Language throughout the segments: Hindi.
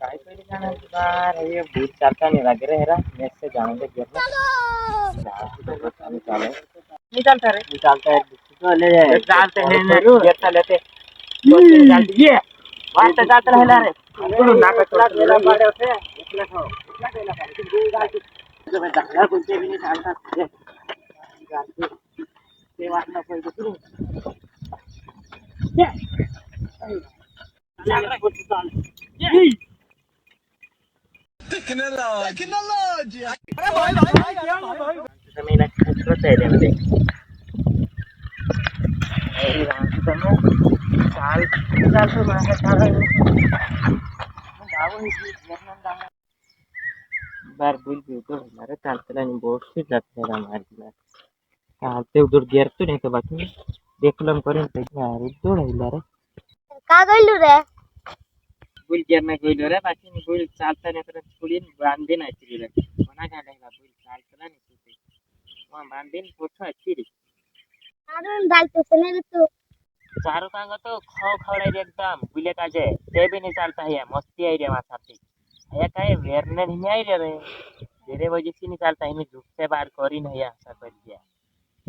काय करी जाणार बार हे भूत चालता नहीं लग रहे हेरा नेक्स्ट से जाने दे गिरना चाले नहीं चलता रे नहीं चलता है तो ले जाए चलते हैं ना गिरता लेते चलते ये वास्ते चलता रहला रे गुरु ना पे थोड़ा वेला पाड़े उठे इतना खाओ इतना वेला पाड़े गुरु गाल तो मैं दाखला कुछ भी नहीं चलता ये बात ना कोई गुरु ये चल कुछ चल ये टेक्नोलॉजी अरे भाई भाई क्या भाई जमीन खतरा है रे मेरे ए राम तने चाल चाल तो मैं चाल गावो ही वियतनाम दांगा बार बुल भी तो हमारे चालतला नहीं बोट से जाते हैं हमारे चालते उधर गिर तो नहीं तो बाकी देखलम करें तो यार उधर हिला रे का गइलू रे बुल गिर ना गइलो रे बाकी नहीं बुल चालता नहीं तो छुड़ी बांधे ना चली रे मना का लेगा बुल चालतला नहीं तो वहां बांधे पोछा अच्छी रे अरुण डालते सुने रे तू चारों कांगा तो खाओ खावड़ाई रे एकदम बुले का जे ते भी नहीं चालता है मस्ती आई रे वहां साथी है काय वेरने नहीं आई रे तेरे वजह से नहीं चालता है मैं झुक से बाहर करी नहीं ऐसा कर दिया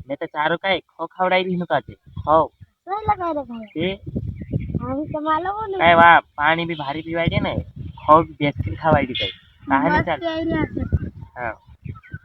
मैं तो चारों काय खाओ खावड़ाई भी नहीं काजे खाओ नहीं लगा रे भाई ते हम तो मालूम नहीं काय वा पानी भी भारी पीवाई दे ना खाओ भी बेच के खावाई दी काय कहानी चल मस्त आइडिया हां